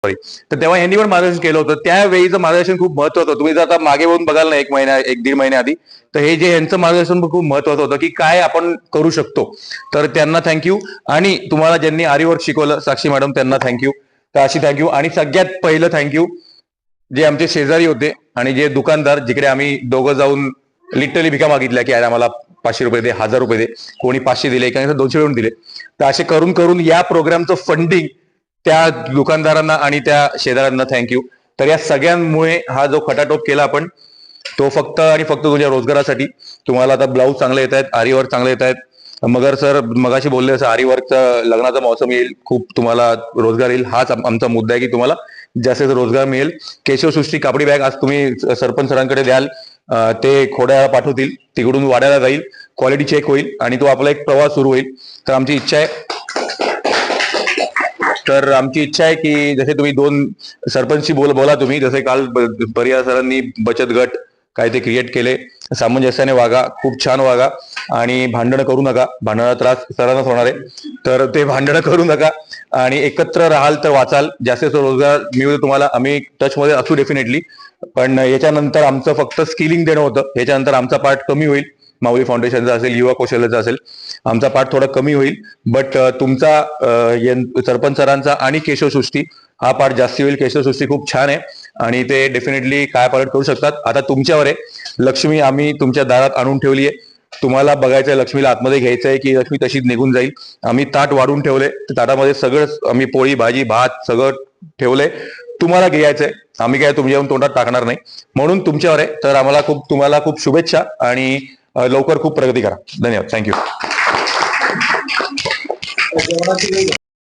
तर तेव्हा यांनी पण मार्गदर्शन केलं होतं. त्यावेळीचं मार्गदर्शन खूप महत्वाचं होतं. तुम्ही जर आता मागे वळून बघाल ना, 1 महिना आधी, तर हे जे यांचं मार्गदर्शन खूप महत्वाचं होतं की काय आपण करू शकतो. तर त्यांना थँक्यू. आणि तुम्हाला ज्यांनी आरीवर्क शिकवलं, साक्षी मॅडम, त्यांना थँक्यू. तर अशी थँक्यू. आणि सगळ्यात पहिलं थँक्यू जे आमचे शेजारी होते आणि जे दुकानदार, जिकडे आम्ही दोघं जाऊन लिटरली भिका मागितल्या की आम्हाला 500 रुपये दे, 1000 रुपये दे. कोणी 500 दिले, एकाने 200 मिळून दिले. तर असे करून करून या प्रोग्रामचं फंडिंग त्या दुकानदारांना आणि त्या शेजाऱ्यांना थँक्यू. तर या सगळ्यांमुळे हा जो खटाटोप केला आपण, तो फक्त आणि फक्त तुझ्या रोजगारासाठी. तुम्हाला आता ब्लाऊज चांगले येत आहेत, आरीवर्क चांगले येत आहेत. मगर सर मगाशी बोलले, असं आरीवर्कचा लग्नाचा मौसम येईल, खूप तुम्हाला रोजगार येईल. हाच आमचा मुद्दा आहे की तुम्हाला जास्तीत रोजगार मिळेल. केशवसृष्टी कापडी बॅग आज तुम्ही सरपंच सरांकडे द्याल, ते खोड्याला पाठवतील, तिकडून वाड्याला जाईल, क्वालिटी चेक होईल आणि तो आपला एक प्रवास सुरू होईल. तर आमची इच्छा आहे की जसे तुम्ही 2 सरपंचशी बोला तुम्ही, जसे काल परिया सरांनी बचत गट काय ते क्रिएट केले, सामंजस्याने वागा, खूप छान वागा आणि भांडणं करू नका. भांडणाचा त्रास सरांनाच होणार आहे, तर ते भांडणं करू नका आणि एकत्र राहाल तर वाचाल. जास्तीत रोजगार मिळू तुम्हाला. आम्ही टचमध्ये असू डेफिनेटली, पण याच्यानंतर आमचं फक्त स्किलिंग देणं होतं. याच्यानंतर आमचा पार्ट कमी होईल. माऊली फाउंडेशनचा असेल, युवा कौशल्याचा असेल, आमचा पार्ट थोडा कमी होईल. बट तुमचा सरपंच सरांचा आणि केशवसृष्टी हा पार्ट जास्ती होईल. केशवसृष्टी खूप छान आहे आणि ते डेफिनेटली काय पार्ट करू शकतात. आता तुमच्यावर आहे. लक्ष्मी आम्ही तुमच्या दारात आणून ठेवली आहे. तुम्हाला बघायचंय लक्ष्मीला आतमध्ये घ्यायचंय की लक्ष्मी तशीच निघून जाईल. आम्ही ताट वाढून ठेवले, ताटामध्ये सगळं आम्ही पोळी भाजी भात सगळं ठेवलंय. तुम्हाला घ्यायचंय, आम्ही काय तुमच्या तोंडात टाकणार नाही. म्हणून तुमच्यावर आहे. तर तुम्हाला खूप शुभेच्छा आणि लवकर खूप प्रगती करा. धन्यवाद. थँक्यू.